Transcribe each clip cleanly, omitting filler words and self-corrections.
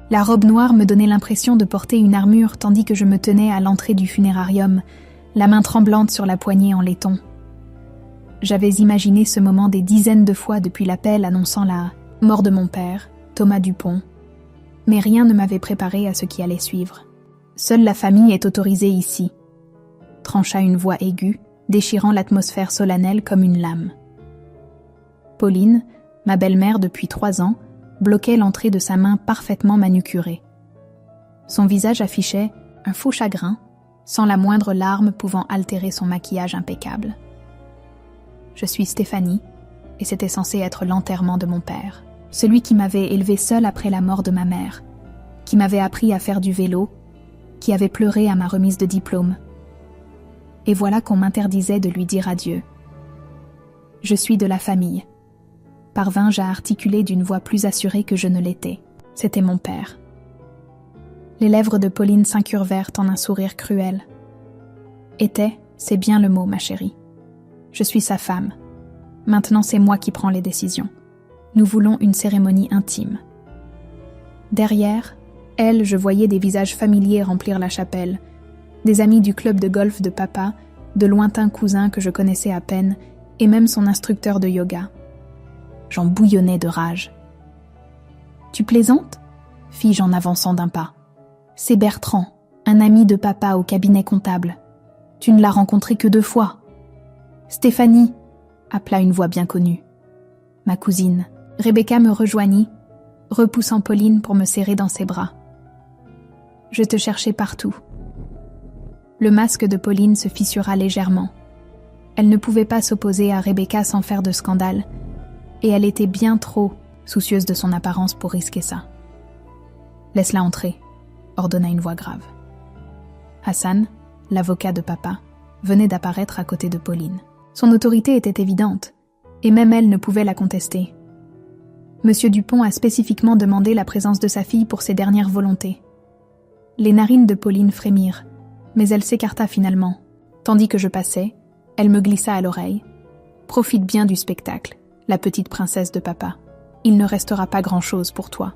La robe noire me donnait l'impression de porter une armure tandis que je me tenais à l'entrée du funérarium, la main tremblante sur la poignée en laiton. J'avais imaginé ce moment des dizaines de fois depuis l'appel annonçant la mort de mon père, Thomas Dupont, mais rien ne m'avait préparé à ce qui allait suivre. Seule la famille est autorisée ici, trancha une voix aiguë, déchirant l'atmosphère solennelle comme une lame. Pauline, ma belle-mère depuis 3 ans, bloquait l'entrée de sa main parfaitement manucurée. Son visage affichait un faux chagrin, sans la moindre larme pouvant altérer son maquillage impeccable. Je suis Stéphanie, et c'était censé être l'enterrement de mon père, celui qui m'avait élevée seule après la mort de ma mère, qui m'avait appris à faire du vélo, qui avait pleuré à ma remise de diplôme. Et voilà qu'on m'interdisait de lui dire adieu. Je suis de la famille. Parvins-je à articuler d'une voix plus assurée que je ne l'étais. C'était mon père. Les lèvres de Pauline s'incurvèrent en un sourire cruel. Était, c'est bien le mot, ma chérie. Je suis sa femme. Maintenant, c'est moi qui prends les décisions. Nous voulons une cérémonie intime. Derrière, elle, je voyais des visages familiers remplir la chapelle, des amis du club de golf de papa, de lointains cousins que je connaissais à peine, et même son instructeur de yoga. J'en bouillonnais de rage. « Tu plaisantes ?» fis-je en avançant d'un pas. « C'est Bertrand, un ami de papa au cabinet comptable. Tu ne l'as rencontré que 2 fois. »« Stéphanie !» appela une voix bien connue. Ma cousine, Rebecca, me rejoignit, repoussant Pauline pour me serrer dans ses bras. « Je te cherchais partout. » Le masque de Pauline se fissura légèrement. Elle ne pouvait pas s'opposer à Rebecca sans faire de scandale, et elle était bien trop soucieuse de son apparence pour risquer ça. « Laisse-la entrer », ordonna une voix grave. Hassan, l'avocat de papa, venait d'apparaître à côté de Pauline. Son autorité était évidente, et même elle ne pouvait la contester. Monsieur Dupont a spécifiquement demandé la présence de sa fille pour ses dernières volontés. Les narines de Pauline frémirent, mais elle s'écarta finalement. Tandis que je passais, elle me glissa à l'oreille. « Profite bien du spectacle, la petite princesse de papa. Il ne restera pas grand-chose pour toi. »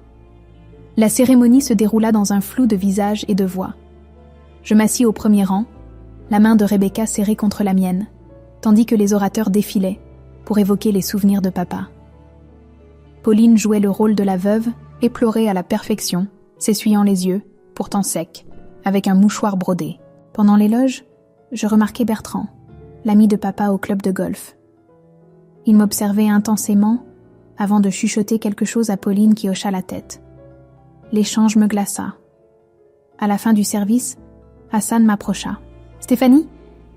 La cérémonie se déroula dans un flou de visages et de voix. Je m'assis au premier rang, la main de Rebecca serrée contre la mienne, tandis que les orateurs défilaient pour évoquer les souvenirs de papa. Pauline jouait le rôle de la veuve, éplorée à la perfection, s'essuyant les yeux, pourtant secs, avec un mouchoir brodé. Pendant l'éloge, je remarquai Bertrand, l'ami de papa au club de golf. Il m'observait intensément avant de chuchoter quelque chose à Pauline qui hocha la tête. L'échange me glaça. À la fin du service, Hassan m'approcha. « Stéphanie,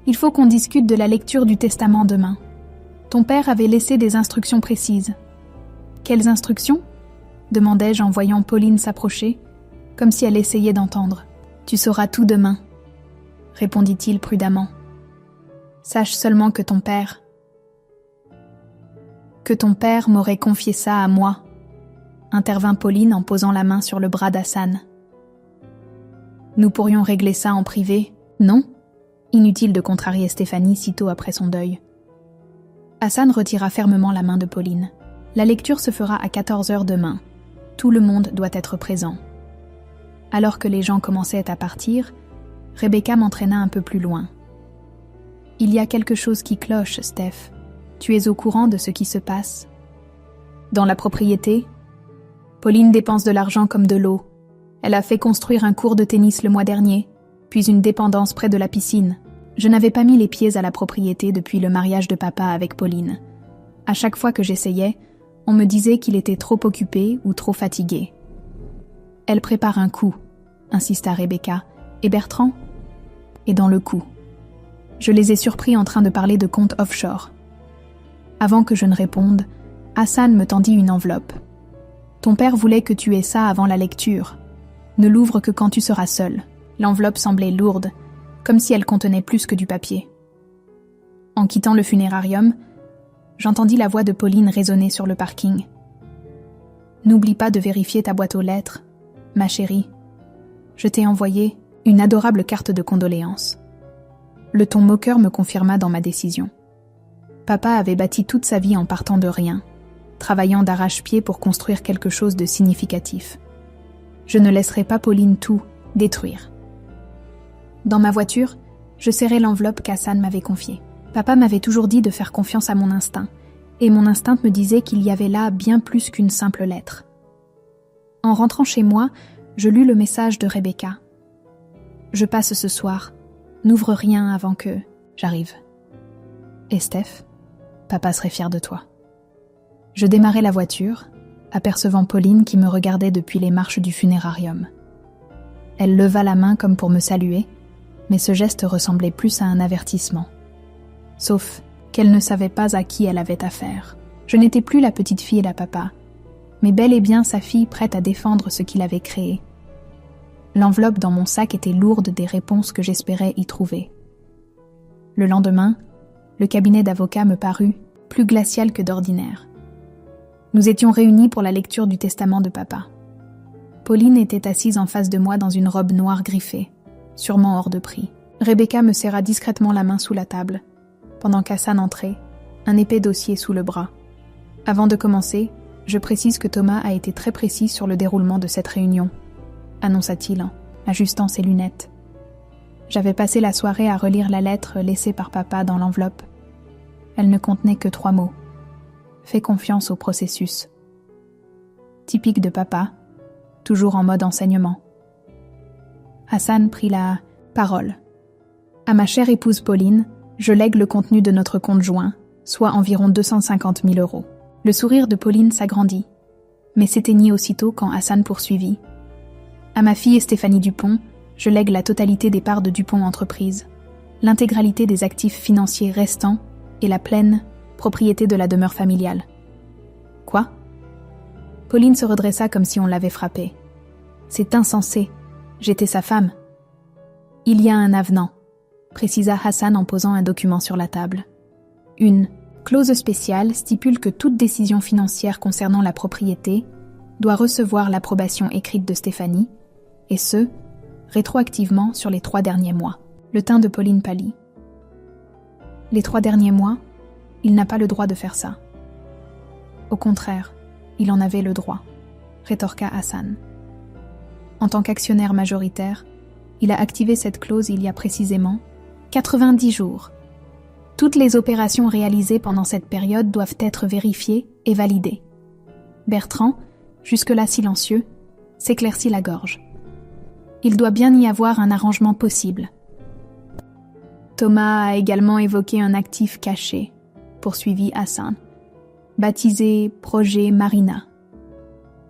il faut qu'on discute de la lecture du testament demain. Ton père avait laissé des instructions précises. »« Quelles instructions ?» demandai-je en voyant Pauline s'approcher, comme si elle essayait d'entendre. « Tu sauras tout demain, » répondit-il prudemment. « Sache seulement que ton père m'aurait confié ça à moi, » intervint Pauline en posant la main sur le bras d'Hassan. « Nous pourrions régler ça en privé, non ?» Inutile de contrarier Stéphanie sitôt après son deuil. Hassan retira fermement la main de Pauline. « La lecture se fera à 14h demain. Tout le monde doit être présent. » Alors que les gens commençaient à partir, Rebecca m'entraîna un peu plus loin. « Il y a quelque chose qui cloche, Steph. Tu es au courant de ce qui se passe ? Dans la propriété, Pauline dépense de l'argent comme de l'eau. Elle a fait construire un court de tennis le mois dernier, puis une dépendance près de la piscine. Je n'avais pas mis les pieds à la propriété depuis le mariage de papa avec Pauline. À chaque fois que j'essayais, on me disait qu'il était trop occupé ou trop fatigué. Elle prépare un coup, insista Rebecca, et Bertrand est dans le coup. Je les ai surpris en train de parler de comptes offshore. Avant que je ne réponde, Hassan me tendit une enveloppe. Ton père voulait que tu aies ça avant la lecture. Ne l'ouvre que quand tu seras seul. L'enveloppe semblait lourde, comme si elle contenait plus que du papier. En quittant le funérarium, j'entendis la voix de Pauline résonner sur le parking. N'oublie pas de vérifier ta boîte aux lettres, ma chérie. Je t'ai envoyé une adorable carte de condoléances. Le ton moqueur me confirma dans ma décision. Papa avait bâti toute sa vie en partant de rien, travaillant d'arrache-pied pour construire quelque chose de significatif. Je ne laisserai pas Pauline tout détruire. Dans ma voiture, je serrai l'enveloppe qu'Hassan m'avait confiée. Papa m'avait toujours dit de faire confiance à mon instinct, et mon instinct me disait qu'il y avait là bien plus qu'une simple lettre. En rentrant chez moi, je lus le message de Rebecca. « Je passe ce soir. N'ouvre rien avant que j'arrive. Et Steph, papa serait fier de toi. » Je démarrai la voiture, apercevant Pauline qui me regardait depuis les marches du funérarium. Elle leva la main comme pour me saluer, mais ce geste ressemblait plus à un avertissement. Sauf qu'elle ne savait pas à qui elle avait affaire. Je n'étais plus la petite fille de papa, mais bel et bien sa fille prête à défendre ce qu'il avait créé. L'enveloppe dans mon sac était lourde des réponses que j'espérais y trouver. Le lendemain, le cabinet d'avocat me parut plus glacial que d'ordinaire. Nous étions réunis pour la lecture du testament de papa. Pauline était assise en face de moi dans une robe noire griffée, sûrement hors de prix. Rebecca me serra discrètement la main sous la table, pendant qu'Hassan entrait, un épais dossier sous le bras. Avant de commencer, je précise que Thomas a été très précis sur le déroulement de cette réunion, annonça-t-il en ajustant ses lunettes. J'avais passé la soirée à relire la lettre laissée par papa dans l'enveloppe. Elle ne contenait que 3 mots. Fais confiance au processus. Typique de papa, toujours en mode enseignement. Hassan prit la parole. À ma chère épouse Pauline, je lègue le contenu de notre compte joint, soit environ 250 000 €. Le sourire de Pauline s'agrandit, mais s'éteignit aussitôt quand Hassan poursuivit. À ma fille Stéphanie Dupont, je lègue la totalité des parts de Dupont Entreprises, l'intégralité des actifs financiers restants et la pleine propriété de la demeure familiale. Quoi ? Pauline se redressa comme si on l'avait frappée. C'est insensé. J'étais sa femme. Il y a un avenant, précisa Hassan en posant un document sur la table. Une clause spéciale stipule que toute décision financière concernant la propriété doit recevoir l'approbation écrite de Stéphanie, et ce, rétroactivement sur les 3 derniers mois. Le teint de Pauline pâlit. Les 3 derniers mois, il n'a pas le droit de faire ça. Au contraire, il en avait le droit, rétorqua Hassan. En tant qu'actionnaire majoritaire, il a activé cette clause il y a précisément 90 jours. Toutes les opérations réalisées pendant cette période doivent être vérifiées et validées. Bertrand, jusque-là silencieux, s'éclaircit la gorge. Il doit bien y avoir un arrangement possible. Thomas a également évoqué un actif caché, poursuivit Hassan, baptisé Projet Marina.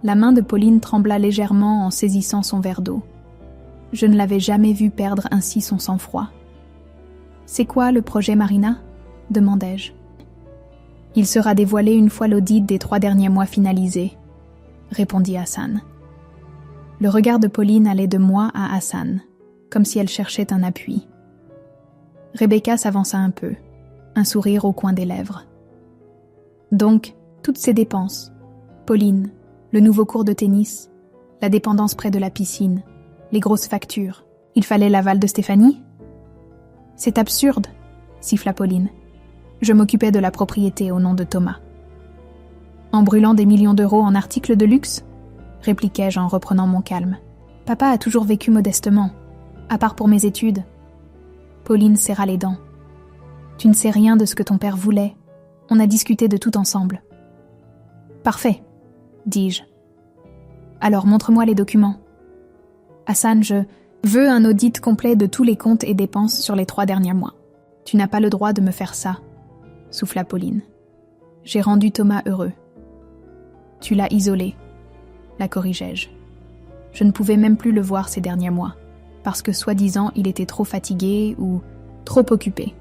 La main de Pauline trembla légèrement en saisissant son verre d'eau. Je ne l'avais jamais vu perdre ainsi son sang-froid. « C'est quoi le projet Marina ?» demandai-je. « Il sera dévoilé une fois l'audit des 3 derniers mois finalisé, » répondit Hassan. Le regard de Pauline allait de moi à Hassan, comme si elle cherchait un appui. Rebecca s'avança un peu, un sourire au coin des lèvres. « Donc, toutes ces dépenses, Pauline, le nouveau cours de tennis, la dépendance près de la piscine, les grosses factures, il fallait l'aval de Stéphanie ? » « C'est absurde, » siffla Pauline. « Je m'occupais de la propriété au nom de Thomas. »« En brûlant des millions d'euros en articles de luxe ?» répliquai-je en reprenant mon calme. « Papa a toujours vécu modestement, à part pour mes études. » Pauline serra les dents. « Tu ne sais rien de ce que ton père voulait. On a discuté de tout ensemble. »« Parfait, » dis-je. « Alors montre-moi les documents. »« Hassan, je veux un audit complet de tous les comptes et dépenses sur les 3 derniers mois. »« Tu n'as pas le droit de me faire ça, » souffla Pauline. « J'ai rendu Thomas heureux. »« Tu l'as isolé, » la corrigeai-je. Je ne pouvais même plus le voir ces derniers mois, parce que soi-disant il était trop fatigué ou trop occupé.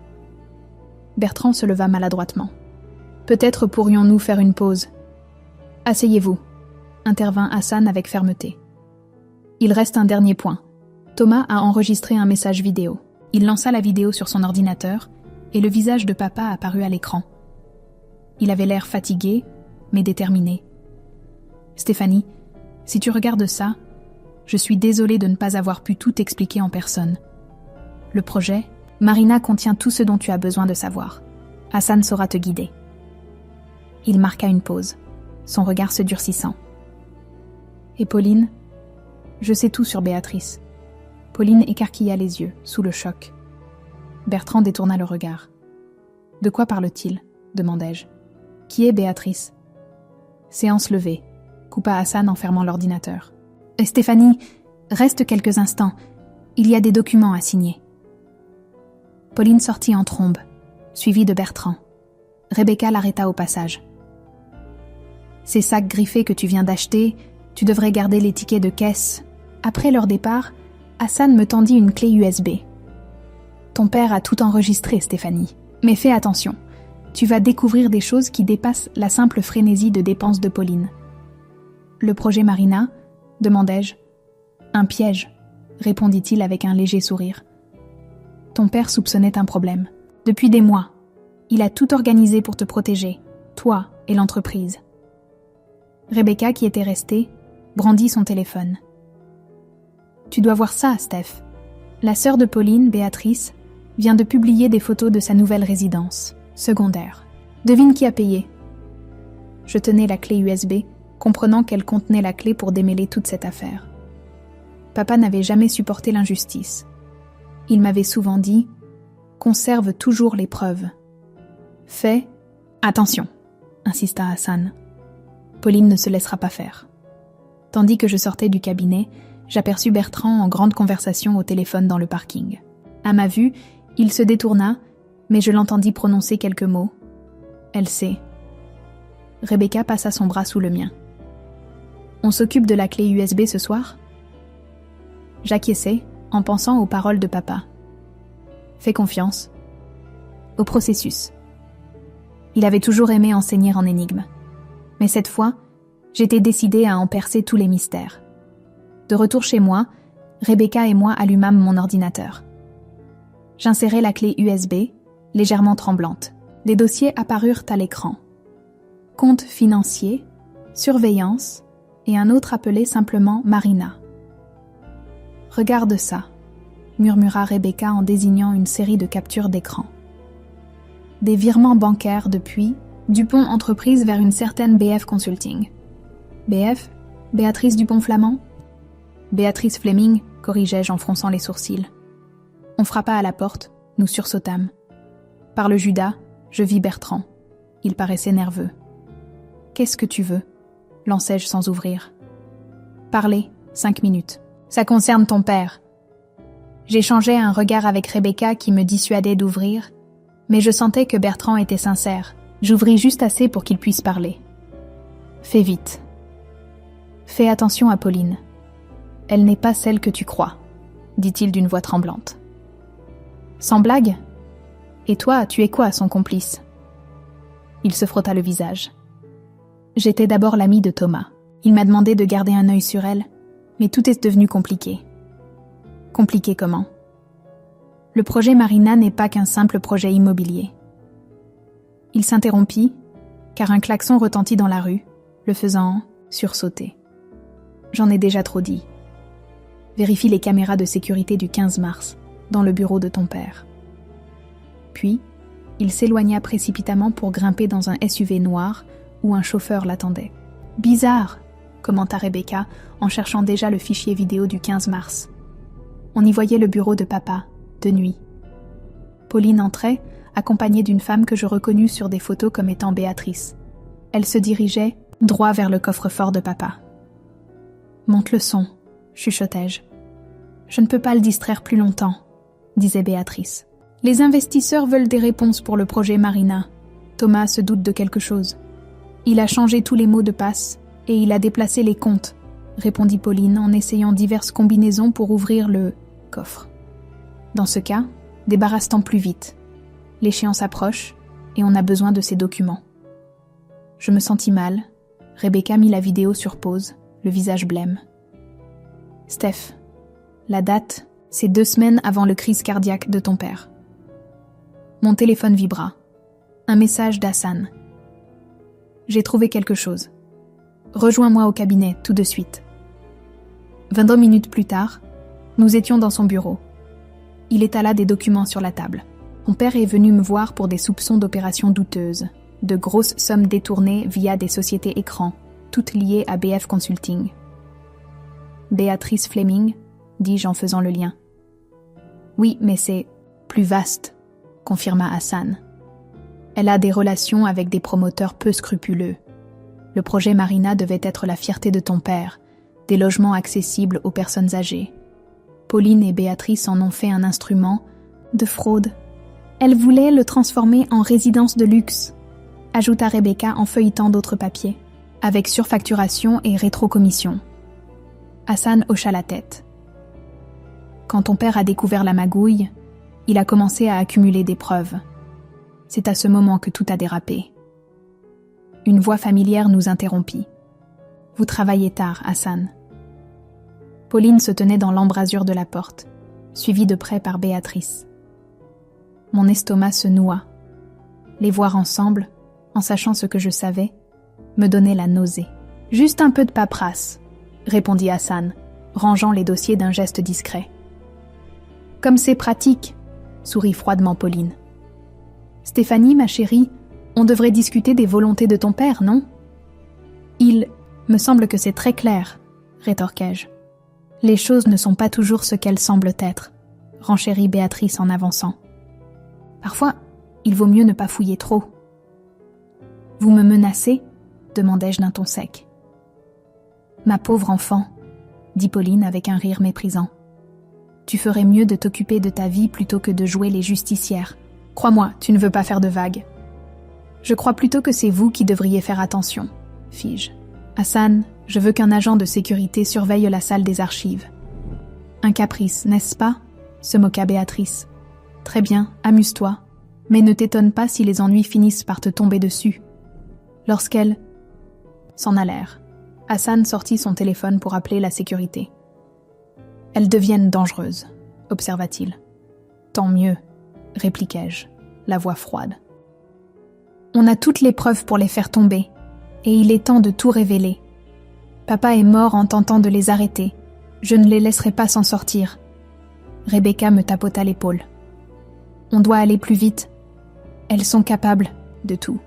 Bertrand se leva maladroitement. « Peut-être pourrions-nous faire une pause. »« Asseyez-vous, » intervint Hassan avec fermeté. « Il reste un dernier point. Thomas a enregistré un message vidéo. Il lança la vidéo sur son ordinateur et le visage de papa apparut à l'écran. Il avait l'air fatigué, mais déterminé. « Stéphanie, si tu regardes ça, je suis désolée de ne pas avoir pu tout expliquer en personne. Le projet, Marina contient tout ce dont tu as besoin de savoir. Hassan saura te guider. » Il marqua une pause, son regard se durcissant. « Et Pauline, Je sais tout sur Béatrice. Pauline écarquilla les yeux, sous le choc. Bertrand détourna le regard. De quoi parle-t-il ? Demandai-je. Qui est Béatrice ? Séance levée, coupa Hassan en fermant l'ordinateur. Stéphanie, reste quelques instants. Il y a des documents à signer. Pauline sortit en trombe, suivie de Bertrand. Rebecca l'arrêta au passage. Ces sacs griffés que tu viens d'acheter, tu devrais garder les tickets de caisse. Après leur départ, Hassan me tendit une clé USB. Ton père a tout enregistré, Stéphanie. Mais fais attention, tu vas découvrir des choses qui dépassent la simple frénésie de dépenses de Pauline. Le projet Marina ? Demandai-je. Un piège, répondit-il avec un léger sourire. Ton père soupçonnait un problème. Depuis des mois, il a tout organisé pour te protéger, toi et l'entreprise. Rebecca, qui était restée, brandit son téléphone. Tu dois voir ça, Steph. La sœur de Pauline, Béatrice, vient de publier des photos de sa nouvelle résidence, secondaire. Devine qui a payé. Je tenais la clé USB, comprenant qu'elle contenait la clé pour démêler toute cette affaire. Papa n'avait jamais supporté l'injustice. Il m'avait souvent dit « Conserve toujours les preuves. » Fais « Attention !» insista Hassan. Pauline ne se laissera pas faire. Tandis que je sortais du cabinet, j'aperçus Bertrand en grande conversation au téléphone dans le parking. À ma vue, il se détourna, mais je l'entendis prononcer quelques mots. Elle sait. Rebecca passa son bras sous le mien. On s'occupe de la clé USB ce soir ? J'acquiesçai en pensant aux paroles de papa. Fais confiance. Au processus. Il avait toujours aimé enseigner en énigmes. Mais cette fois, j'étais décidée à en percer tous les mystères. De retour chez moi, Rebecca et moi allumâmes mon ordinateur. J'insérai la clé USB, légèrement tremblante. Des dossiers apparurent à l'écran. Compte financier, surveillance et un autre appelé simplement Marina. « Regarde ça », murmura Rebecca en désignant une série de captures d'écran. Des virements bancaires depuis Dupont Entreprise vers une certaine BF Consulting. BF ? Béatrice Dupont-Flamand ? Béatrice Fleming, corrigeai-je en fronçant les sourcils. On frappa à la porte, nous sursautâmes. Par le Judas, je vis Bertrand. Il paraissait nerveux. « Qu'est-ce que tu veux ?» lançai-je sans ouvrir. « Parlez, 5 minutes. Ça concerne ton père. » J'échangeais un regard avec Rebecca qui me dissuadait d'ouvrir, mais je sentais que Bertrand était sincère. J'ouvris juste assez pour qu'il puisse parler. « Fais vite. Fais attention à Pauline. Elle n'est pas celle que tu crois, » dit-il d'une voix tremblante. « Sans blague ? Et toi, tu es quoi, son complice ?» Il se frotta le visage. J'étais d'abord l'ami de Thomas. Il m'a demandé de garder un œil sur elle, mais tout est devenu compliqué. Compliqué comment ? Le projet Marina n'est pas qu'un simple projet immobilier. Il s'interrompit, car un klaxon retentit dans la rue, le faisant sursauter. J'en ai déjà trop dit. Vérifie les caméras de sécurité du 15 mars, dans le bureau de ton père. Puis, il s'éloigna précipitamment pour grimper dans un SUV noir où un chauffeur l'attendait. « Bizarre !» commenta Rebecca en cherchant déjà le fichier vidéo du 15 mars. On y voyait le bureau de papa, de nuit. Pauline entrait, accompagnée d'une femme que je reconnus sur des photos comme étant Béatrice. Elle se dirigeait droit vers le coffre-fort de papa. « Monte le son », chuchotai-je. « Je ne peux pas le distraire plus longtemps », disait Béatrice. « Les investisseurs veulent des réponses pour le projet Marina. Thomas se doute de quelque chose. Il a changé tous les mots de passe et il a déplacé les comptes, répondit Pauline en essayant diverses combinaisons pour ouvrir le coffre. Dans ce cas, débarrasse-t'en plus vite. L'échéance approche et on a besoin de ces documents. Je me sentis mal. Rebecca mit la vidéo sur pause, le visage blême. Steph, la date, c'est 2 semaines avant le crise cardiaque de ton père. Mon téléphone vibra. Un message d'Hassan. J'ai trouvé quelque chose. Rejoins-moi au cabinet tout de suite. 22 minutes plus tard, nous étions dans son bureau. Il étala des documents sur la table. Mon père est venu me voir pour des soupçons d'opérations douteuses, de grosses sommes détournées via des sociétés écrans, toutes liées à BF Consulting. Béatrice Fleming, dis-je en faisant le lien. Oui, mais c'est plus vaste, confirma Hassan. Elle a des relations avec des promoteurs peu scrupuleux. Le projet Marina devait être la fierté de ton père, des logements accessibles aux personnes âgées. Pauline et Béatrice en ont fait un instrument de fraude. Elle voulait le transformer en résidence de luxe, ajouta Rebecca en feuilletant d'autres papiers, avec surfacturation et rétrocommission. Hassan hocha la tête. Quand ton père a découvert la magouille, il a commencé à accumuler des preuves. C'est à ce moment que tout a dérapé. Une voix familière nous interrompit. « Vous travaillez tard, Hassan. » Pauline se tenait dans l'embrasure de la porte, suivie de près par Béatrice. Mon estomac se noua. Les voir ensemble, en sachant ce que je savais, me donnait la nausée. « Juste un peu de paperasse », répondit Hassan, rangeant les dossiers d'un geste discret. « Comme c'est pratique », sourit froidement Pauline. « Stéphanie, ma chérie, on devrait discuter des volontés de ton père, non ? » « Il me semble que c'est très clair, » rétorquai-je. « Les choses ne sont pas toujours ce qu'elles semblent être, » renchérit Béatrice en avançant. « Parfois, il vaut mieux ne pas fouiller trop. »« Vous me menacez ?» demandai-je d'un ton sec. « Ma pauvre enfant, » dit Pauline avec un rire méprisant. « Tu ferais mieux de t'occuper de ta vie plutôt que de jouer les justicières. Crois-moi, tu ne veux pas faire de vagues. »« Je crois plutôt que c'est vous qui devriez faire attention, » fis-je. « Hassan, je veux qu'un agent de sécurité surveille la salle des archives. »« Un caprice, n'est-ce pas ?» se moqua Béatrice. « Très bien, amuse-toi, mais ne t'étonne pas si les ennuis finissent par te tomber dessus. » Lorsqu'elles s'en allèrent, Hassan sortit son téléphone pour appeler la sécurité. « Elles deviennent dangereuses, » observa-t-il. « Tant mieux, » répliquai-je, la voix froide. « On a toutes les preuves pour les faire tomber, et il est temps de tout révéler. Papa est mort en tentant de les arrêter. Je ne les laisserai pas s'en sortir. » Rebecca me tapota l'épaule. « On doit aller plus vite. Elles sont capables de tout. »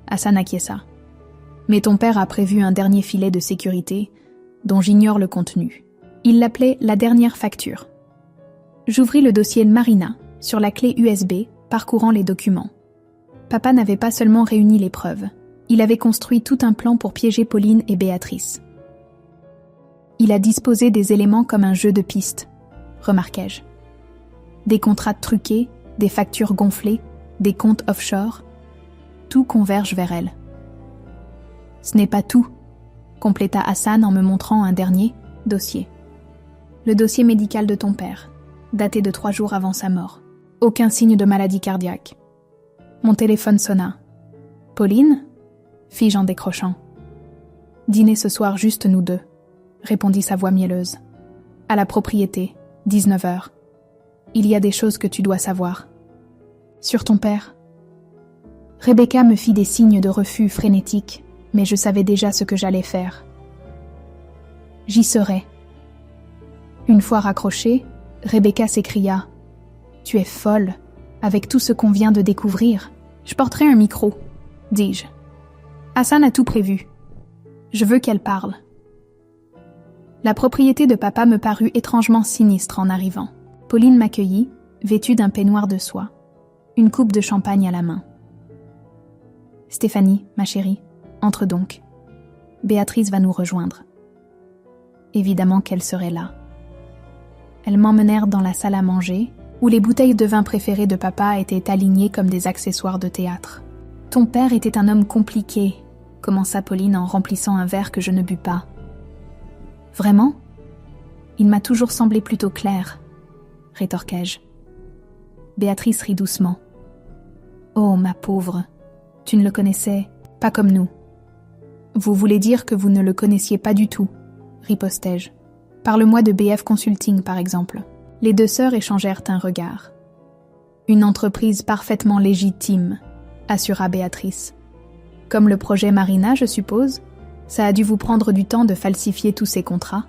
Hassan acquiesça. « Mais ton père a prévu un dernier filet de sécurité, dont j'ignore le contenu. Il l'appelait la dernière facture. » J'ouvris le dossier de Marina, sur la clé USB, parcourant les documents. Papa n'avait pas seulement réuni les preuves, il avait construit tout un plan pour piéger Pauline et Béatrice. Il a disposé des éléments comme un jeu de pistes, remarquai-je. Des contrats truqués, des factures gonflées, des comptes offshore, tout converge vers elle. Ce n'est pas tout, compléta Hassan en me montrant un dernier dossier. Le dossier médical de ton père, daté de 3 jours avant sa mort. Aucun signe de maladie cardiaque. Mon téléphone sonna. « Pauline ?» fis-je en décrochant. « Dîner ce soir juste nous deux », répondit sa voix mielleuse. « À la propriété, 19h. Il y a des choses que tu dois savoir. » « Sur ton père ?» Rebecca me fit des signes de refus frénétiques, mais je savais déjà ce que j'allais faire. « J'y serai. » Une fois raccrochée, Rebecca s'écria. « Tu es folle, avec tout ce qu'on vient de découvrir. Je porterai un micro, » dis-je. Hassan a tout prévu. Je veux qu'elle parle. La propriété de papa me parut étrangement sinistre en arrivant. Pauline m'accueillit, vêtue d'un peignoir de soie, une coupe de champagne à la main. « Stéphanie, ma chérie, entre donc. Béatrice va nous rejoindre. » Évidemment qu'elle serait là. Elles m'emmenèrent dans la salle à manger, où les bouteilles de vin préférées de papa étaient alignées comme des accessoires de théâtre. « Ton père était un homme compliqué », commença Pauline en remplissant un verre que je ne bus pas. « Vraiment ? Il m'a toujours semblé plutôt clair, » rétorquai-je. Béatrice rit doucement. « Oh, ma pauvre, tu ne le connaissais pas comme nous. »« Vous voulez dire que vous ne le connaissiez pas du tout, » ripostai-je. « Parle-moi de BF Consulting, par exemple. » Les deux sœurs échangèrent un regard. « Une entreprise parfaitement légitime, » assura Béatrice. « Comme le projet Marina, je suppose. Ça a dû vous prendre du temps de falsifier tous ces contrats. »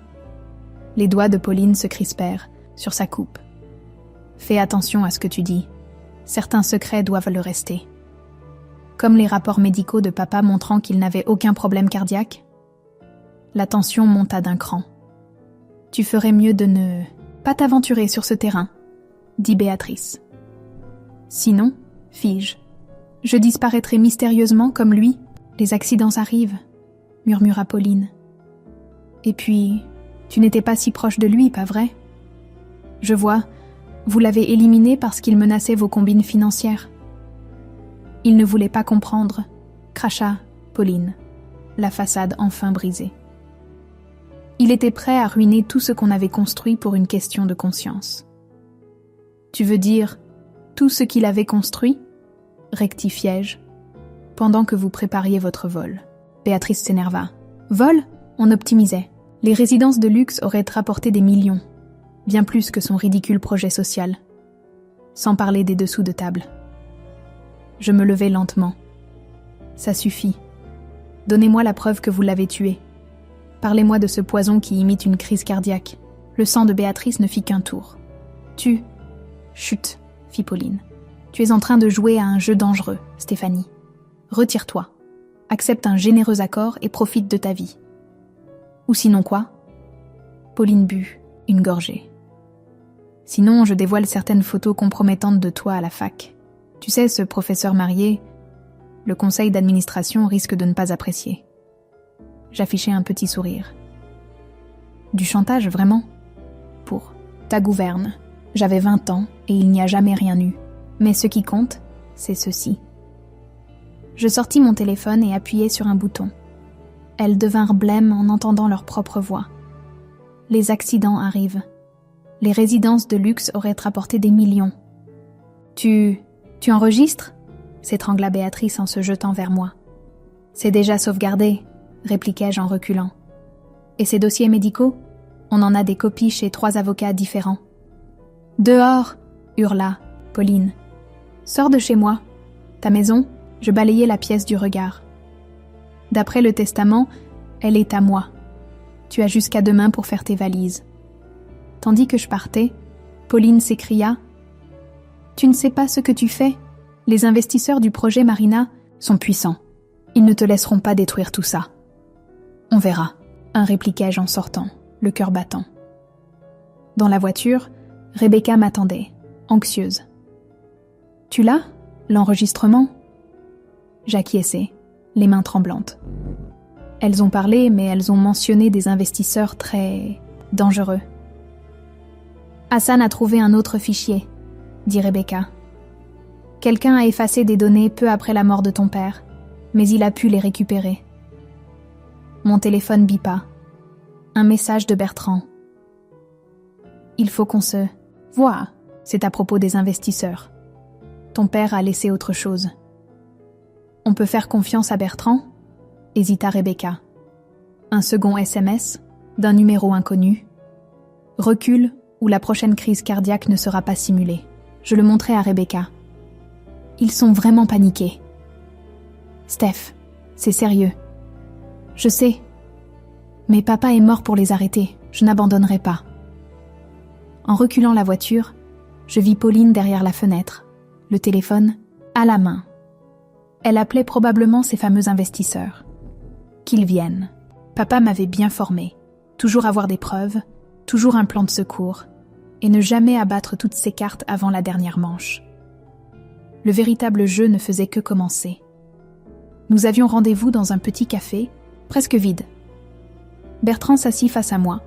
Les doigts de Pauline se crispèrent sur sa coupe. « Fais attention à ce que tu dis. Certains secrets doivent le rester. » Comme les rapports médicaux de papa montrant qu'il n'avait aucun problème cardiaque. La tension monta d'un cran. Tu ferais mieux de ne pas t'aventurer sur ce terrain, dit Béatrice. Sinon, fis-je, je disparaîtrai mystérieusement comme lui. Les accidents arrivent, murmura Pauline. Et puis, tu n'étais pas si proche de lui, pas vrai? Je vois, vous l'avez éliminé parce qu'il menaçait vos combines financières. Il ne voulait pas comprendre, cracha Pauline, la façade enfin brisée. Il était prêt à ruiner tout ce qu'on avait construit pour une question de conscience. Tu veux dire tout ce qu'il avait construit? Rectifiai-je, pendant que vous prépariez votre vol. Béatrice s'énerva. Vol? On optimisait. Les résidences de luxe auraient rapporté des millions, bien plus que son ridicule projet social. Sans parler des dessous de table. Je me levai lentement. Ça suffit. Donnez-moi la preuve que vous l'avez tué. Parlez-moi de ce poison qui imite une crise cardiaque. Le sang de Béatrice ne fit qu'un tour. Chut, fit Pauline. Tu es en train de jouer à un jeu dangereux, Stéphanie. Retire-toi. Accepte un généreux accord et profite de ta vie. Ou sinon quoi? Pauline but une gorgée. Sinon, je dévoile certaines photos compromettantes de toi à la fac. Tu sais, ce professeur marié, le conseil d'administration risque de ne pas apprécier. J'affichai un petit sourire. Du chantage, vraiment? Pour ta gouverne. J'avais 20 ans et il n'y a jamais rien eu. Mais ce qui compte, c'est ceci. Je sortis mon téléphone et appuyai sur un bouton. Elles devinrent blêmes en entendant leur propre voix. Les accidents arrivent. Les résidences de luxe auraient rapporté des millions. Tu enregistres? S'étrangla Béatrice en se jetant vers moi. C'est déjà sauvegardé, répliquai-je en reculant. Et ces dossiers médicaux? On en a des copies chez 3 avocats différents. Dehors! Hurla Pauline. Sors de chez moi. Ta maison? Je balayai la pièce du regard. D'après le testament, elle est à moi. Tu as jusqu'à demain pour faire tes valises. Tandis que je partais, Pauline s'écria « Tu ne sais pas ce que tu fais? Les investisseurs du projet Marina sont puissants. Ils ne te laisseront pas détruire tout ça. » « On verra, » répliquai-je en sortant, le cœur battant. Dans la voiture, Rebecca m'attendait, anxieuse. « Tu l'as, l'enregistrement ?» J'acquiesçai, les mains tremblantes. Elles ont parlé, mais elles ont mentionné des investisseurs très dangereux. « Hassan a trouvé un autre fichier, » dit Rebecca. « Quelqu'un a effacé des données peu après la mort de ton père, mais il a pu les récupérer. » Mon téléphone bipa. Un message de Bertrand. « Il faut qu'on se voie, c'est à propos des investisseurs. Ton père a laissé autre chose. » « On peut faire confiance à Bertrand ?» hésita Rebecca. Un second SMS, d'un numéro inconnu. « Recule ou la prochaine crise cardiaque ne sera pas simulée. » Je le montrai à Rebecca. Ils sont vraiment paniqués. « Steph, c'est sérieux. » « Je sais. Mais papa est mort pour les arrêter. Je n'abandonnerai pas. » En reculant la voiture, je vis Pauline derrière la fenêtre, le téléphone à la main. Elle appelait probablement ses fameux investisseurs. Qu'ils viennent. Papa m'avait bien formé. Toujours avoir des preuves, toujours un plan de secours, et ne jamais abattre toutes ses cartes avant la dernière manche. Le véritable jeu ne faisait que commencer. Nous avions rendez-vous dans un petit café, presque vide. Bertrand s'assit face à moi,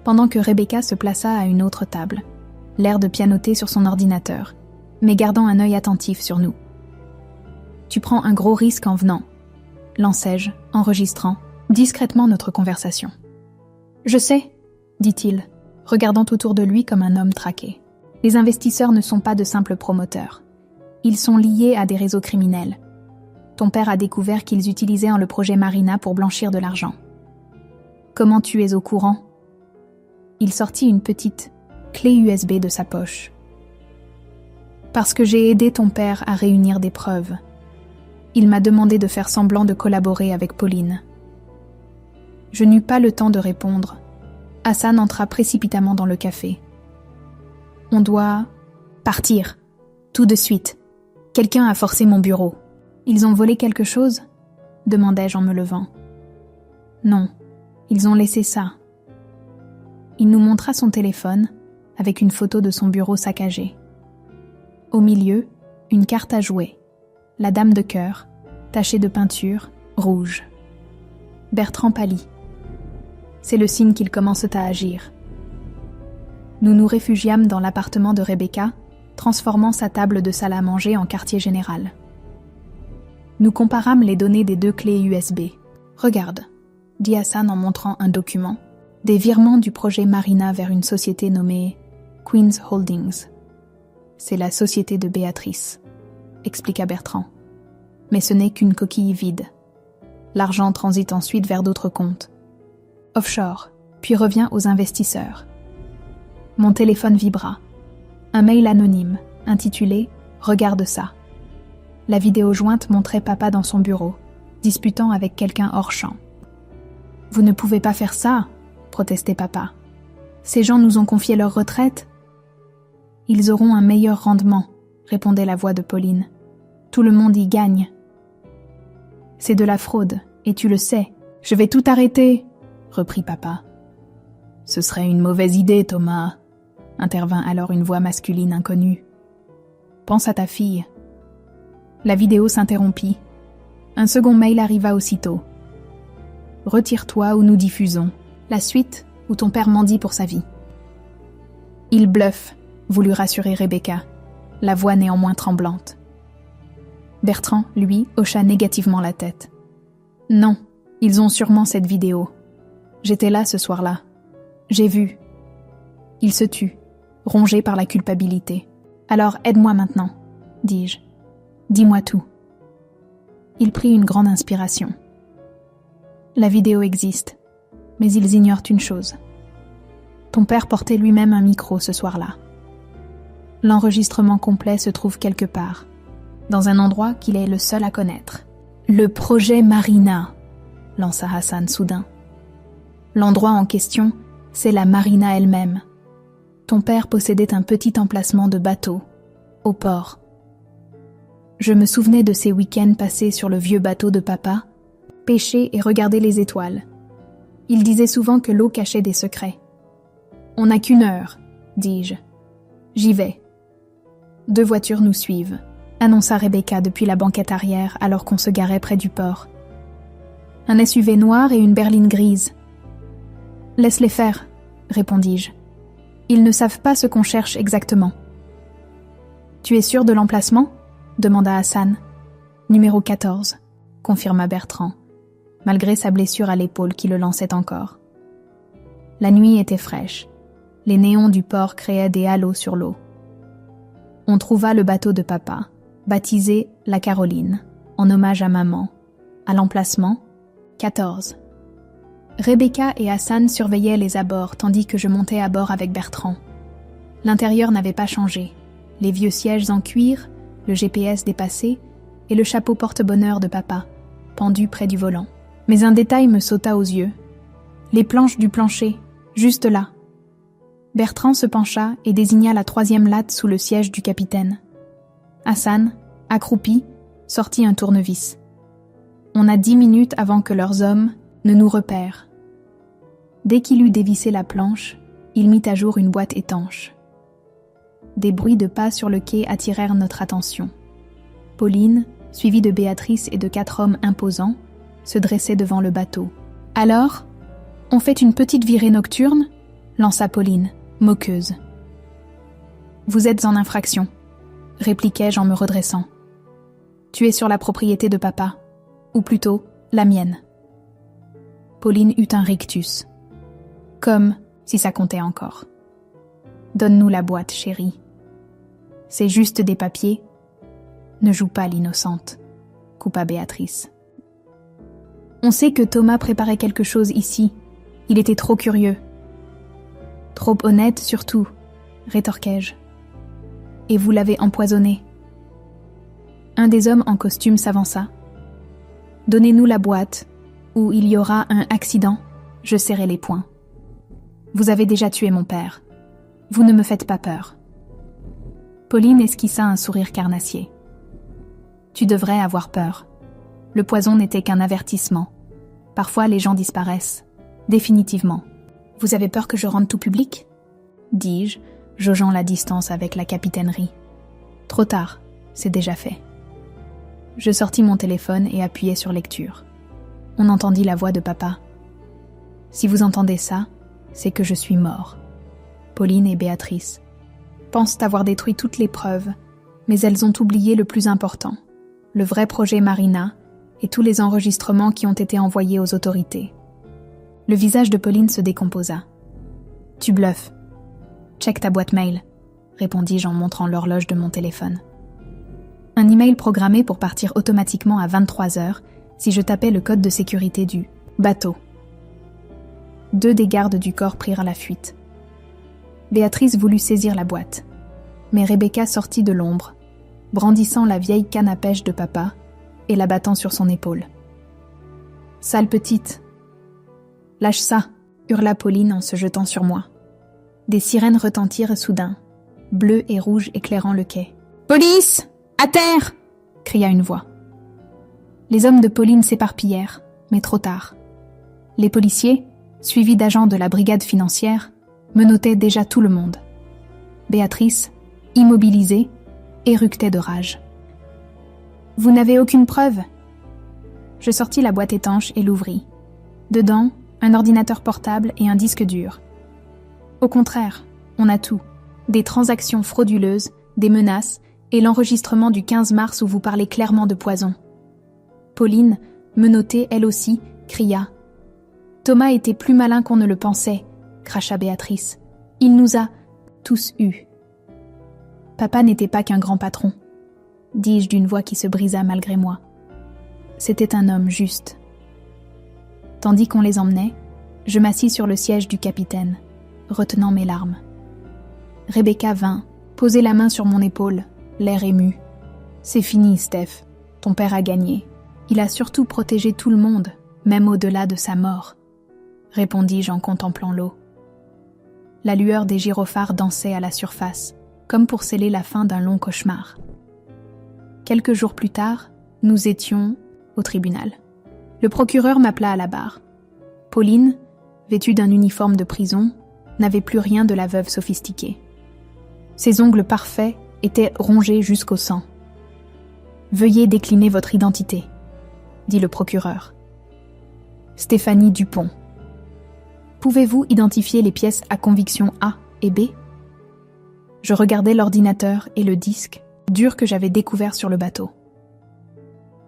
pendant que Rebecca se plaça à une autre table, l'air de pianoter sur son ordinateur, mais gardant un œil attentif sur nous. « Tu prends un gros risque en venant, » lançai-je, enregistrant discrètement notre conversation. « Je sais, » dit-il, regardant autour de lui comme un homme traqué. « Les investisseurs ne sont pas de simples promoteurs. Ils sont liés à des réseaux criminels. Ton père a découvert qu'ils utilisaient le projet Marina pour blanchir de l'argent. Comment tu es au courant? » Il sortit une petite clé USB de sa poche. « Parce que j'ai aidé ton père à réunir des preuves. Il m'a demandé de faire semblant de collaborer avec Pauline. » Je n'eus pas le temps de répondre. Hassan entra précipitamment dans le café. « On doit partir. Tout de suite. Quelqu'un a forcé mon bureau. » « Ils ont volé quelque chose ?» demandai-je en me levant. « Non, ils ont laissé ça. » Il nous montra son téléphone, avec une photo de son bureau saccagé. Au milieu, une carte à jouer, la dame de cœur, tachée de peinture, rouge. Bertrand pâlit. C'est le signe qu'il commence à agir. Nous nous réfugiâmes dans l'appartement de Rebecca, transformant sa table de salle à manger en quartier général. Nous comparâmes les données des 2 clés USB. « Regarde », dit Hassan en montrant un document, des virements du projet Marina vers une société nommée Queen's Holdings. C'est la société de Béatrice, expliqua Bertrand. Mais ce n'est qu'une coquille vide. L'argent transite ensuite vers d'autres comptes. Offshore, puis revient aux investisseurs. Mon téléphone vibra. Un mail anonyme, intitulé « Regarde ça ». La vidéo jointe montrait papa dans son bureau, disputant avec quelqu'un hors champ. « Vous ne pouvez pas faire ça », protestait papa. « Ces gens nous ont confié leur retraite. »« Ils auront un meilleur rendement », répondait la voix de Pauline. « Tout le monde y gagne. »« C'est de la fraude, et tu le sais. Je vais tout arrêter », reprit papa. « Ce serait une mauvaise idée, Thomas », intervint alors une voix masculine inconnue. « Pense à ta fille. » La vidéo s'interrompit. Un second mail arriva aussitôt. « Retire-toi ou nous diffusons. La suite ou ton père mendie pour sa vie. » Il bluffe, voulut rassurer Rebecca, la voix néanmoins tremblante. Bertrand, lui, hocha négativement la tête. « Non, ils ont sûrement cette vidéo. J'étais là ce soir-là. J'ai vu. » Il se tut, rongé par la culpabilité. « Alors aide-moi maintenant, dis-je. Dis-moi tout. » Il prit une grande inspiration. La vidéo existe, mais ils ignorent une chose. Ton père portait lui-même un micro ce soir-là. L'enregistrement complet se trouve quelque part, dans un endroit qu'il est le seul à connaître. Le projet Marina, lança Hassan soudain. L'endroit en question, c'est la marina elle-même. Ton père possédait un petit emplacement de bateau, au port. Je me souvenais de ces week-ends passés sur le vieux bateau de papa, pêcher et regarder les étoiles. Il disait souvent que l'eau cachait des secrets. « On n'a qu'une heure, dis-je. J'y vais. » 2 voitures nous suivent, annonça Rebecca depuis la banquette arrière alors qu'on se garait près du port. Un SUV noir et une berline grise. « Laisse-les faire, » répondis-je. « Ils ne savent pas ce qu'on cherche exactement. »« Tu es sûr de l'emplacement ?» demanda Hassan. « Numéro 14, » confirma Bertrand, malgré sa blessure à l'épaule qui le lançait encore. La nuit était fraîche. Les néons du port créaient des halos sur l'eau. On trouva le bateau de papa, baptisé La Caroline, en hommage à maman, à l'emplacement 14. Rebecca et Hassan surveillaient les abords tandis que je montais à bord avec Bertrand. L'intérieur n'avait pas changé. Les vieux sièges en cuir, le GPS dépassé et le chapeau porte-bonheur de papa, pendu près du volant. Mais un détail me sauta aux yeux. Les planches du plancher, juste là. Bertrand se pencha et désigna la 3e latte sous le siège du capitaine. Hassan, accroupi, sortit un tournevis. On a 10 minutes avant que leurs hommes ne nous repèrent. Dès qu'il eut dévissé la planche, il mit à jour une boîte étanche. Des bruits de pas sur le quai attirèrent notre attention. Pauline, suivie de Béatrice et de 4 hommes imposants, se dressait devant le bateau. « Alors, on fait une petite virée nocturne ?» lança Pauline, moqueuse. « Vous êtes en infraction », répliquai-je en me redressant. « Tu es sur la propriété de papa, ou plutôt, la mienne. » Pauline eut un rictus. Comme si ça comptait encore. « Donne-nous la boîte, chérie. »« C'est juste des papiers. » »« Ne joue pas l'innocente, » coupa Béatrice. « On sait que Thomas préparait quelque chose ici. Il était trop curieux. »« Trop honnête surtout, » rétorquai-je. « Et vous l'avez empoisonné. » Un des hommes en costume s'avança. « Donnez-nous la boîte, ou il y aura un accident. » Je serrai les poings. « Vous avez déjà tué mon père. Vous ne me faites pas peur. » Pauline esquissa un sourire carnassier. « Tu devrais avoir peur. Le poison n'était qu'un avertissement. Parfois les gens disparaissent. Définitivement. Vous avez peur que je rende tout public ? Dis-je, jaugeant la distance avec la capitainerie. Trop tard, c'est déjà fait. Je sortis mon téléphone et appuyai sur lecture. On entendit la voix de papa. Si vous entendez ça, c'est que je suis mort. Pauline et Béatrice pensent avoir détruit toutes les preuves, mais elles ont oublié le plus important, le vrai projet Marina et tous les enregistrements qui ont été envoyés aux autorités. Le visage de Pauline se décomposa. « Tu bluffes. Check ta boîte mail », répondis-je en montrant l'horloge de mon téléphone. Un email programmé pour partir automatiquement à 23h si je tapais le code de sécurité du bateau. 2 des gardes du corps prirent la fuite. Béatrice voulut saisir la boîte, mais Rebecca sortit de l'ombre, brandissant la vieille canne à pêche de papa et la battant sur son épaule. « Sale petite !»« Lâche ça !» hurla Pauline en se jetant sur moi. Des sirènes retentirent soudain, bleues et rouges éclairant le quai. « Police ! À terre !» cria une voix. Les hommes de Pauline s'éparpillèrent, mais trop tard. Les policiers, suivis d'agents de la brigade financière, menottaient déjà tout le monde. Béatrice, immobilisée, éructait de rage. « Vous n'avez aucune preuve ?» Je sortis la boîte étanche et l'ouvris. Dedans, un ordinateur portable et un disque dur. Au contraire, on a tout. Des transactions frauduleuses, des menaces et l'enregistrement du 15 mars où vous parlez clairement de poison. Pauline, menottée elle aussi, cria. « Thomas était plus malin qu'on ne le pensait », cracha Béatrice. « Il nous a tous eus. » Papa n'était pas qu'un grand patron, dis-je d'une voix qui se brisa malgré moi. C'était un homme juste. Tandis qu'on les emmenait, je m'assis sur le siège du capitaine, retenant mes larmes. Rebecca vint, poser la main sur mon épaule, l'air ému. « C'est fini, Steph. Ton père a gagné. Il a surtout protégé tout le monde, même au-delà de sa mort. » répondis-je en contemplant l'eau. La lueur des gyrophares dansait à la surface, comme pour sceller la fin d'un long cauchemar. Quelques jours plus tard, nous étions au tribunal. Le procureur m'appela à la barre. Pauline, vêtue d'un uniforme de prison, n'avait plus rien de la veuve sophistiquée. Ses ongles parfaits étaient rongés jusqu'au sang. « Veuillez décliner votre identité », dit le procureur. « Stéphanie Dupont. Pouvez-vous identifier les pièces à conviction A et B ?» Je regardais l'ordinateur et le disque dur que j'avais découvert sur le bateau.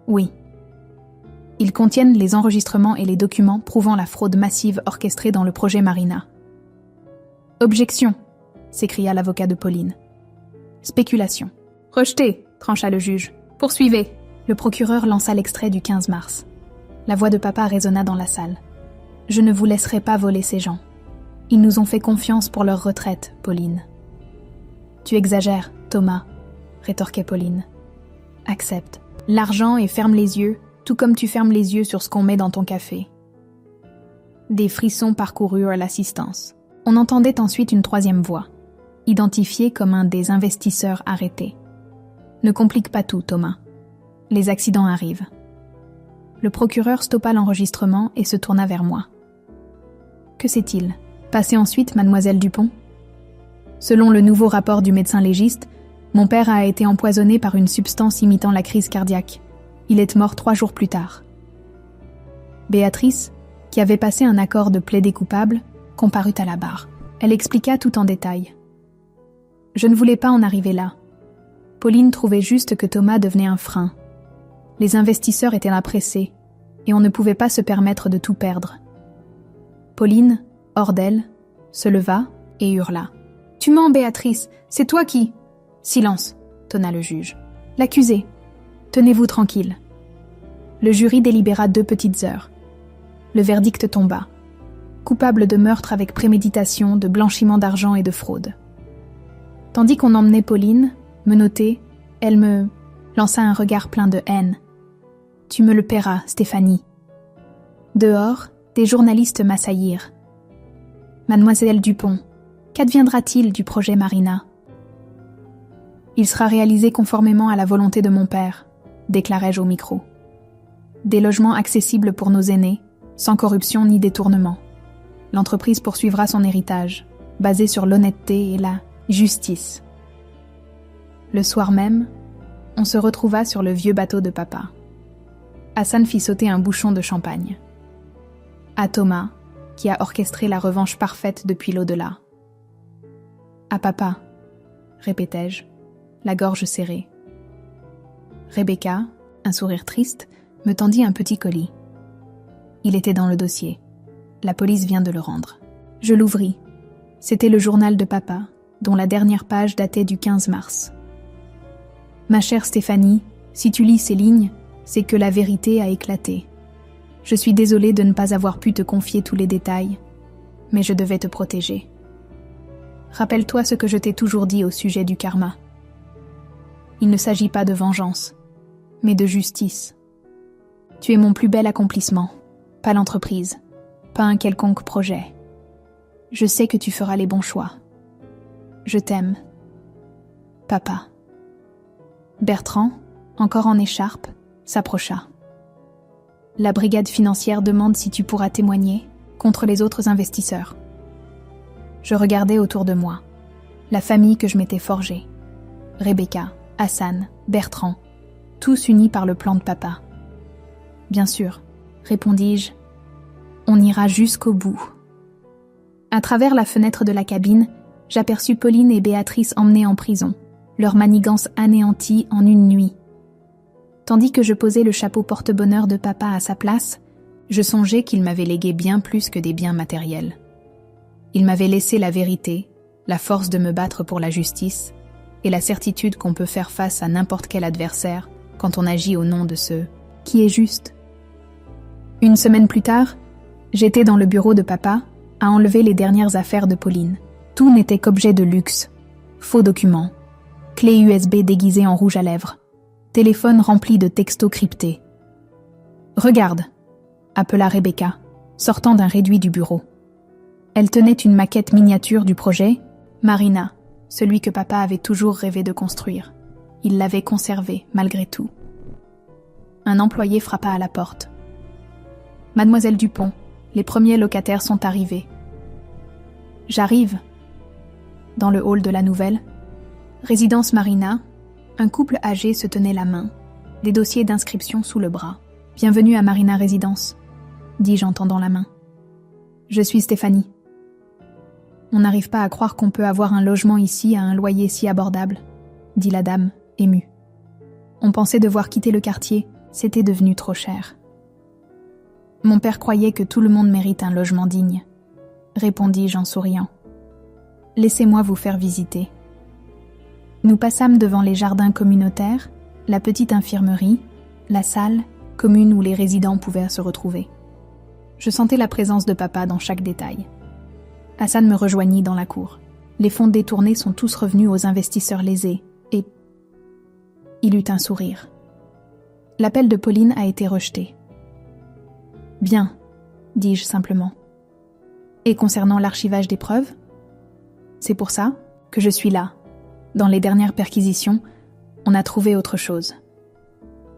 Oui. Ils contiennent les enregistrements et les documents prouvant la fraude massive orchestrée dans le projet Marina. « Objection !» s'écria l'avocat de Pauline. « Spéculation. »« Rejeté !» trancha le juge. « Poursuivez !» Le procureur lança l'extrait du 15 mars. La voix de papa résonna dans la salle. « Je ne vous laisserai pas voler ces gens. Ils nous ont fait confiance pour leur retraite, Pauline. »« Tu exagères, Thomas, » rétorquait Pauline. « Accepte. L'argent et ferme les yeux, tout comme tu fermes les yeux sur ce qu'on met dans ton café. » Des frissons parcoururent l'assistance. On entendait ensuite une troisième voix, identifiée comme un des investisseurs arrêtés. « Ne complique pas tout, Thomas. Les accidents arrivent. » Le procureur stoppa l'enregistrement et se tourna vers moi. « Que sait-il ? Passez ensuite, mademoiselle Dupont. Selon le nouveau rapport du médecin légiste, mon père a été empoisonné par une substance imitant la crise cardiaque. Il est mort 3 jours plus tard. » Béatrice, qui avait passé un accord de plaidé coupable, comparut à la barre. Elle expliqua tout en détail. « Je ne voulais pas en arriver là. Pauline trouvait juste que Thomas devenait un frein. Les investisseurs étaient là pressés, et on ne pouvait pas se permettre de tout perdre. » Pauline, hors d'elle, se leva et hurla. « Tu mens, Béatrice, c'est toi qui... » « Silence, » tonna le juge. « L'accusé, tenez-vous tranquille. » Le jury délibéra 2 petites heures. Le verdict tomba. Coupable de meurtre avec préméditation, de blanchiment d'argent et de fraude. Tandis qu'on emmenait Pauline, menottée, elle me lança un regard plein de haine. « Tu me le paieras, Stéphanie. » Dehors, des journalistes m'assaillirent. « Mademoiselle Dupont, qu'adviendra-t-il du projet Marina ?» « Il sera réalisé conformément à la volonté de mon père, » déclarai-je au micro. « Des logements accessibles pour nos aînés, sans corruption ni détournement. L'entreprise poursuivra son héritage, basé sur l'honnêteté et la justice. Le soir même, on se retrouva sur le vieux bateau de papa. Hassan fit sauter un bouchon de champagne. À Thomas, qui a orchestré la revanche parfaite depuis l'au-delà. « À papa », répétai-je, la gorge serrée. Rebecca, un sourire triste, me tendit un petit colis. Il était dans le dossier. La police vient de le rendre. Je l'ouvris. C'était le journal de papa, dont la dernière page datait du 15 mars. Ma chère Stéphanie, si tu lis ces lignes, c'est que la vérité a éclaté. Je suis désolée de ne pas avoir pu te confier tous les détails, mais je devais te protéger. Rappelle-toi ce que je t'ai toujours dit au sujet du karma. Il ne s'agit pas de vengeance, mais de justice. Tu es mon plus bel accomplissement, pas l'entreprise, pas un quelconque projet. Je sais que tu feras les bons choix. Je t'aime. Papa. Bertrand, encore en écharpe, s'approcha. La brigade financière demande si tu pourras témoigner contre les autres investisseurs. Je regardais autour de moi, la famille que je m'étais forgée. Rebecca, Hassan, Bertrand, tous unis par le plan de papa. Bien sûr, répondis-je, on ira jusqu'au bout. À travers la fenêtre de la cabine, j'aperçus Pauline et Béatrice emmenées en prison, leur manigance anéantie en une nuit. Tandis que je posais le chapeau porte-bonheur de papa à sa place, je songeais qu'il m'avait légué bien plus que des biens matériels. Il m'avait laissé la vérité, la force de me battre pour la justice et la certitude qu'on peut faire face à n'importe quel adversaire quand on agit au nom de ce qui est juste. Une semaine plus tard, j'étais dans le bureau de papa à enlever les dernières affaires de Pauline. Tout n'était qu'objet de luxe. Faux documents, clé USB déguisée en rouge à lèvres, téléphone rempli de textos cryptés. « Regarde !» appela Rebecca, sortant d'un réduit du bureau. Elle tenait une maquette miniature du projet, Marina, celui que papa avait toujours rêvé de construire. Il l'avait conservé, malgré tout. Un employé frappa à la porte. « Mademoiselle Dupont, les premiers locataires sont arrivés. »« J'arrive. » Dans le hall de la nouvelle, résidence Marina, un couple âgé se tenait la main, des dossiers d'inscription sous le bras. « Bienvenue à Marina Résidence », dis-je en tendant la main. « Je suis Stéphanie. » « On n'arrive pas à croire qu'on peut avoir un logement ici à un loyer si abordable, dit la dame, émue. On pensait devoir quitter le quartier, c'était devenu trop cher. Mon père croyait que tout le monde mérite un logement digne, répondis-je en souriant. Laissez-moi vous faire visiter. Nous passâmes devant les jardins communautaires, la petite infirmerie, la salle, commune où les résidents pouvaient se retrouver. Je sentais la présence de papa dans chaque détail. Hassan me rejoignit dans la cour. Les fonds détournés sont tous revenus aux investisseurs lésés, et... Il eut un sourire. L'appel de Pauline a été rejeté. « Bien, » dis-je simplement. « Et concernant l'archivage des preuves ? C'est pour ça que je suis là. Dans les dernières perquisitions, on a trouvé autre chose. »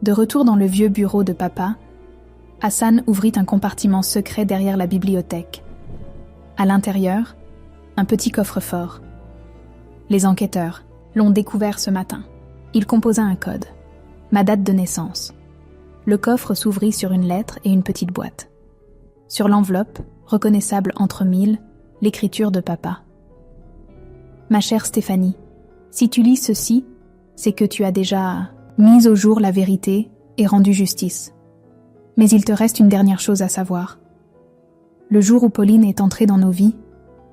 De retour dans le vieux bureau de papa, Hassan ouvrit un compartiment secret derrière la bibliothèque. À l'intérieur, un petit coffre-fort. Les enquêteurs l'ont découvert ce matin. Il composa un code. Ma date de naissance. Le coffre s'ouvrit sur une lettre et une petite boîte. Sur l'enveloppe, reconnaissable entre mille, l'écriture de papa. Ma chère Stéphanie, si tu lis ceci, c'est que tu as déjà mis au jour la vérité et rendu justice. Mais il te reste une dernière chose à savoir. Le jour où Pauline est entrée dans nos vies,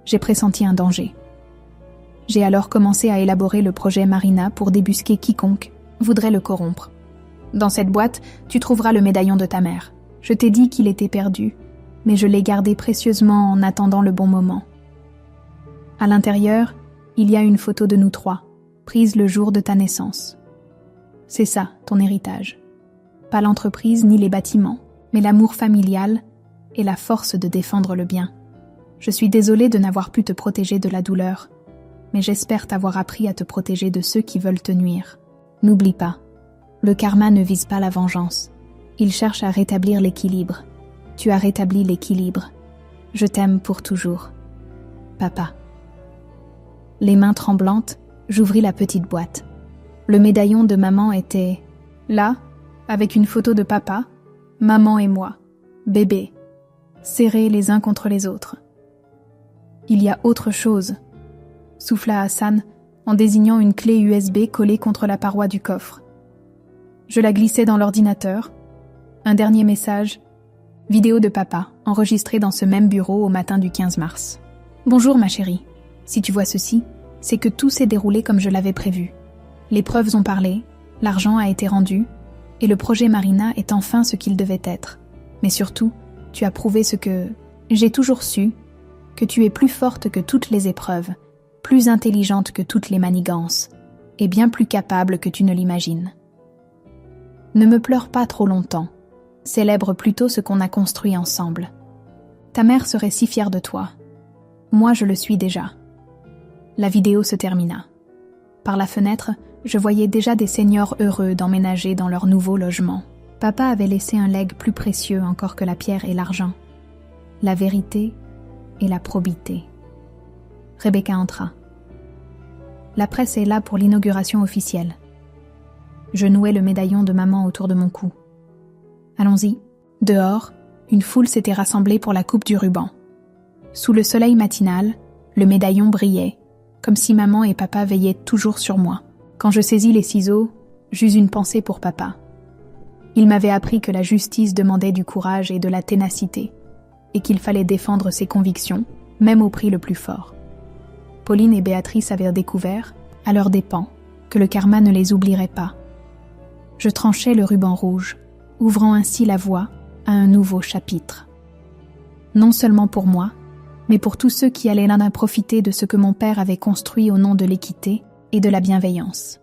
j'ai pressenti un danger. J'ai alors commencé à élaborer le projet Marina pour débusquer quiconque voudrait le corrompre. Dans cette boîte, tu trouveras le médaillon de ta mère. Je t'ai dit qu'il était perdu, mais je l'ai gardé précieusement en attendant le bon moment. À l'intérieur, il y a une photo de nous trois, prise le jour de ta naissance. C'est ça, ton héritage. Pas l'entreprise ni les bâtiments, mais l'amour familial et la force de défendre le bien. Je suis désolée de n'avoir pu te protéger de la douleur, mais j'espère t'avoir appris à te protéger de ceux qui veulent te nuire. N'oublie pas, le karma ne vise pas la vengeance. Il cherche à rétablir l'équilibre. Tu as rétabli l'équilibre. Je t'aime pour toujours. Papa. Les mains tremblantes, j'ouvris la petite boîte. Le médaillon de maman était là, avec une photo de papa, maman et moi, bébé, serrés les uns contre les autres. Il y a autre chose, souffla Hassan en désignant une clé USB collée contre la paroi du coffre. Je la glissai dans l'ordinateur. Un dernier message, vidéo de papa, enregistrée dans ce même bureau au matin du 15 mars. Bonjour ma chérie, si tu vois ceci, c'est que tout s'est déroulé comme je l'avais prévu. Les preuves ont parlé, l'argent a été rendu, et le projet Marina est enfin ce qu'il devait être. Mais surtout, tu as prouvé ce que j'ai toujours su, que tu es plus forte que toutes les épreuves, plus intelligente que toutes les manigances, et bien plus capable que tu ne l'imagines. Ne me pleure pas trop longtemps, célèbre plutôt ce qu'on a construit ensemble. Ta mère serait si fière de toi. Moi, je le suis déjà. La vidéo se termina. Par la fenêtre, je voyais déjà des seniors heureux d'emménager dans leur nouveau logement. Papa avait laissé un legs plus précieux encore que la pierre et l'argent. La vérité et la probité. Rebecca entra. La presse est là pour l'inauguration officielle. Je nouai le médaillon de maman autour de mon cou. Allons-y. Dehors, une foule s'était rassemblée pour la coupe du ruban. Sous le soleil matinal, le médaillon brillait, comme si maman et papa veillaient toujours sur moi. Quand je saisis les ciseaux, j'eus une pensée pour papa. Il m'avait appris que la justice demandait du courage et de la ténacité, et qu'il fallait défendre ses convictions, même au prix le plus fort. Pauline et Béatrice avaient découvert, à leurs dépens, que le karma ne les oublierait pas. Je tranchai le ruban rouge, ouvrant ainsi la voie à un nouveau chapitre. Non seulement pour moi, mais pour tous ceux qui allaient l'un profiter de ce que mon père avait construit au nom de l'équité et de la bienveillance.